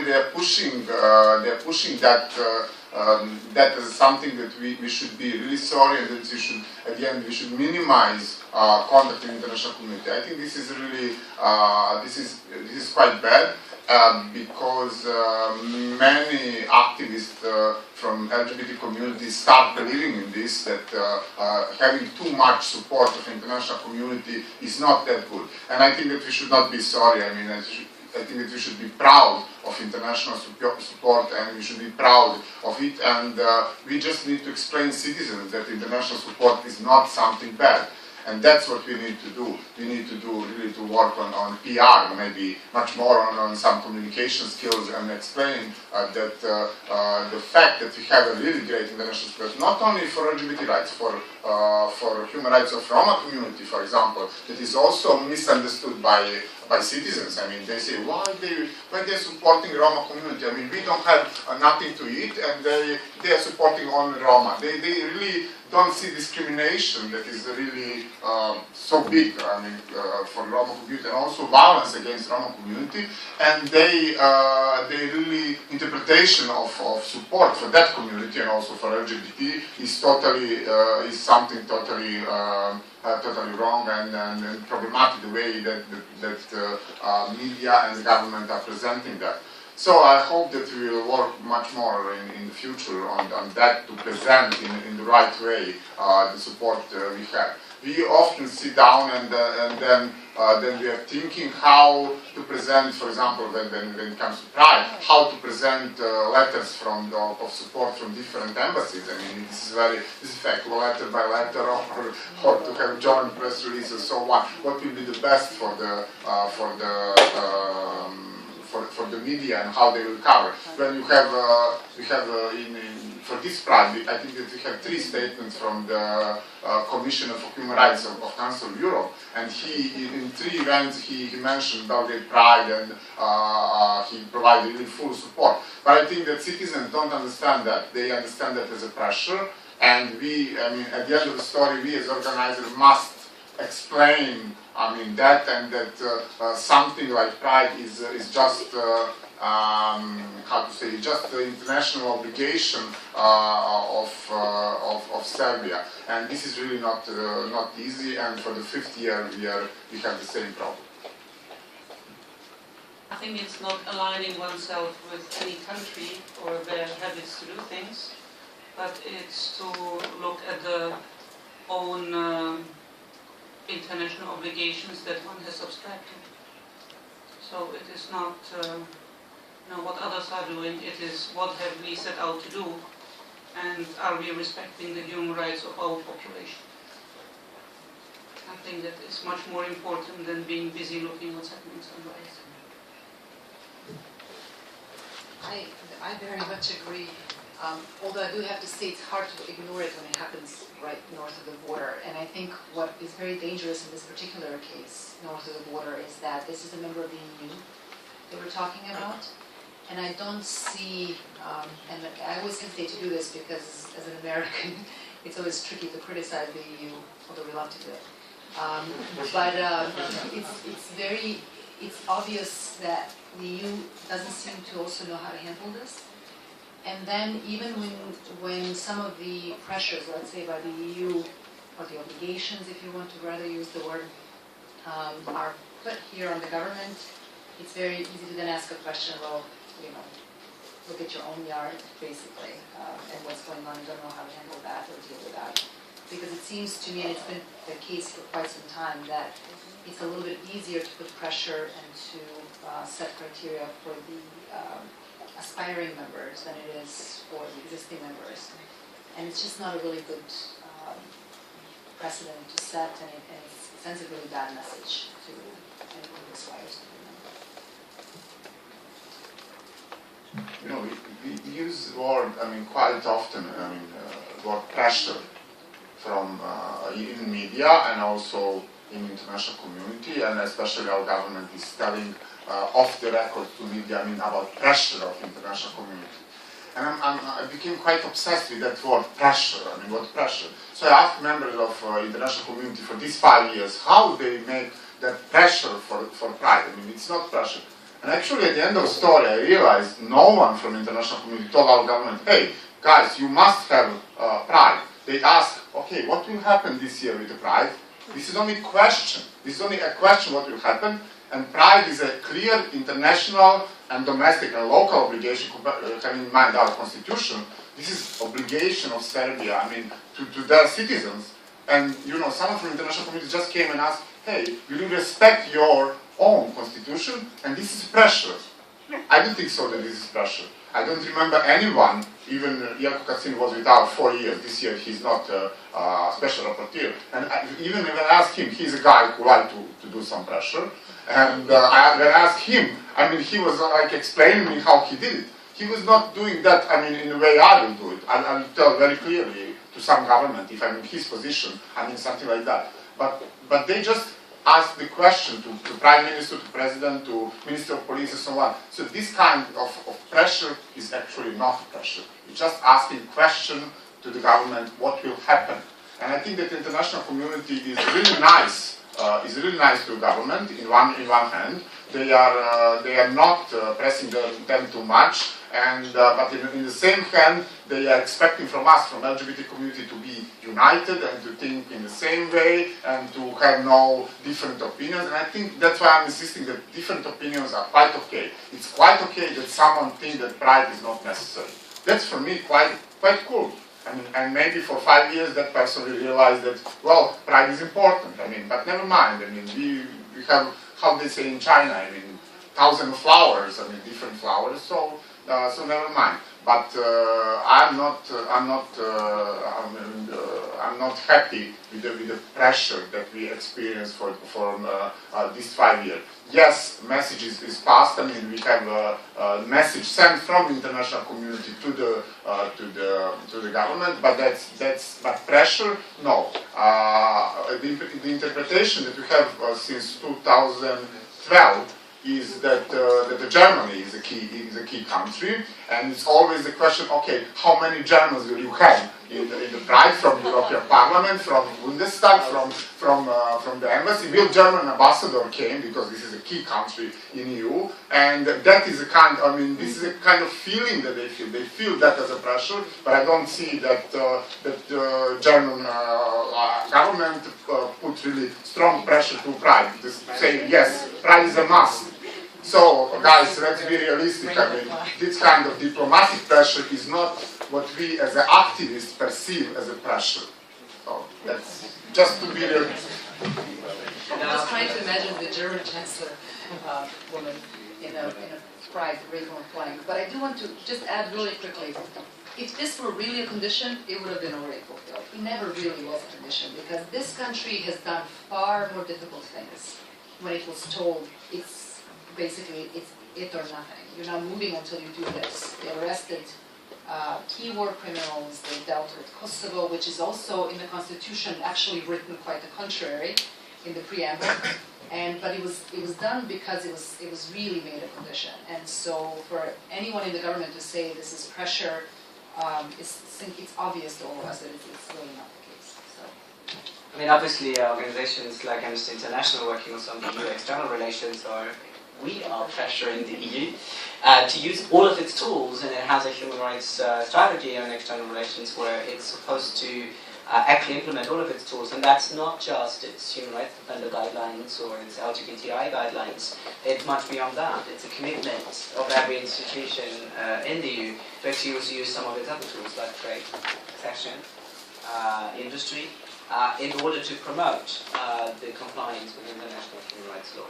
They're pushing that that is something that we should be really sorry, and that we should, at the end, we should minimize contact in the international community. I think this is really this is quite bad because many activists from LGBT communities start believing in this, that having too much support of the international community is not that good. And I think that we should not be sorry. I mean, I think that we should be proud of international support, and we should be proud of it, and we just need to explain citizens that international support is not something bad. And that's what we need to do. We need to do really to work on PR, maybe much more on some communication skills, and explain that the fact that we have a really great international support, not only for LGBT rights, for human rights of Roma community, for example, that is also misunderstood by citizens. I mean, they say, why they're supporting Roma community? I mean, we don't have nothing to eat, and they are supporting only Roma. They really don't see discrimination that is really so big, I mean, for Roma community, and also violence against Roma community, and they really interpretation of support for that community and also for LGBT is totally is something totally totally wrong and problematic, the way that media and the government are presenting that. So I hope that we will work much more in the future on that, to present in the right way the support we have. We often sit down and then we are thinking how to present, for example, when it comes to Pride, how to present letters of support from different embassies. I mean, this is fact, letter by letter, or to have joint press releases, and so on. What will be the best for the media, and how they will cover. When you have for this Pride, I think that we have 3 statements from the Commissioner for Human Rights of Council of Europe, and he, in 3 events, he mentioned Belgrade Pride, and he provided really full support. But I think that citizens don't understand that. They understand that as a pressure, and we, I mean, at the end of the story, we as organizers must explain, I mean, that, and that something like Pride is just how to say, just the international obligation of Serbia, and this is really not easy. And for the 5th year, we have the same problem. I think it's not aligning oneself with any country or their habits to do things, but it's to look at the own international obligations that one has subscribed to. So it is not what others are doing, it is what have we set out to do, and are we respecting the human rights of our population. I think that is much more important than being busy looking what's happening somewhere else. I very much agree. Although I do have to say it's hard to ignore it when it happens right north of the border. And I think what is very dangerous in this particular case, north of the border, is that this is a member of the EU that we're talking about. And I don't see, and I always hesitate to do this because as an American, it's always tricky to criticize the EU, although we love to do it. But it's obvious that the EU doesn't seem to also know how to handle this. And then even when some of the pressures, let's say by the EU, or the obligations, if you want to rather use the word, are put here on the government, it's very easy to then ask a question, well, you know, look at your own yard, basically, and what's going on. You don't know how to handle that or deal with that. Because it seems to me, and it's been the case for quite some time, that it's a little bit easier to put pressure and to set criteria for the aspiring members than it is for the existing members. And it's just not a really good precedent to set, and it sends a really bad message to anyone who aspires to be a member. You know, we use the word, I mean, quite often, I mean, the word pressure from in media and also in international community, and especially our government is telling off the record to media, I mean, about pressure of international community. And I became quite obsessed with that word pressure. I mean, what pressure? So I asked members of international community for these 5 years how they make that pressure for Pride. I mean, it's not pressure. And actually, at the end of the story, I realized no one from the international community told our government, hey, guys, you must have pride. They asked, okay, what will happen this year with the pride? This is only a question. This is only a question what will happen. And pride is a clear international and domestic and local obligation, having in mind our constitution. This is obligation of Serbia, I mean, to their citizens. And, you know, someone from the international community just came and asked, hey, will you respect your own constitution? And this is pressure. I don't think so that this is pressure. I don't remember anyone, even Jelko Kacin was with us 4 years. This year he's not a special rapporteur. And even when I asked him, he's a guy who likes to do some pressure. And when I asked him, I mean, he was like explaining me how he did it. He was not doing that, I mean, in the way I will do it. I'll tell very clearly to some government, if I'm in his position, I mean, something like that. But they just ask the question to Prime Minister, to President, to Minister of Police and so on. So this kind of pressure is actually not pressure. It's just asking question to the government what will happen. And I think that the international community is really nice. To the government in one hand. They are not pressing them too much. And but in the same hand, they are expecting from us, from LGBT community, to be united and to think in the same way and to have no different opinions. And I think that's why I'm insisting that different opinions are quite okay. It's quite okay that someone thinks that pride is not necessary. That's for me quite cool. I mean, and maybe for 5 years that person will realize that, well, pride is important. I mean, but never mind. I mean, we have, how they say in China, I mean, 1,000 flowers. I mean, different flowers. So never mind. But I'm not happy with the pressure that we experience for this 5 years. Yes, message is passed. I mean, we have a message sent from the international community to the government, but but pressure, no. The interpretation that we have since 2012 is that Germany is a key country, and it's always the question: okay, how many Germans will you have in the pride, from the European Parliament, from Bundestag, from the embassy? Will German ambassador came because this is a key country in EU, and that is a kind. I mean, this is a kind of feeling that they feel. They feel that as a pressure, but I don't see that the German government put really strong pressure to pride. Just saying yes, pride is a must. So, guys, let's be realistic. I mean, this kind of diplomatic pressure is not what we as an activist perceive as a pressure. So, that's just to be realistic. I'm just trying to imagine the German chancellor woman in a pride rainbow flag. But I do want to just add really quickly, if this were really a condition, it would have been already fulfilled. It never really was a condition, because this country has done far more difficult things when it was told it's basically it's it or nothing. You're not moving until you do this. They arrested key war criminals. They dealt with Kosovo, which is also in the constitution actually written quite the contrary in the preamble. But it was done because it was really made a condition. And so for anyone in the government to say this is pressure, it's obvious to all of us that it's really not the case. So. I mean, obviously, organizations like Amnesty International working also on EU external relations we are pressuring the EU to use all of its tools, and it has a human rights strategy on external relations where it's supposed to actually implement all of its tools, and that's not just its human rights defender guidelines or its LGBTI guidelines. It's much beyond that. It's a commitment of every institution in the EU to actually also use some of its other tools like trade, accession, industry, in order to promote the compliance with international human rights law.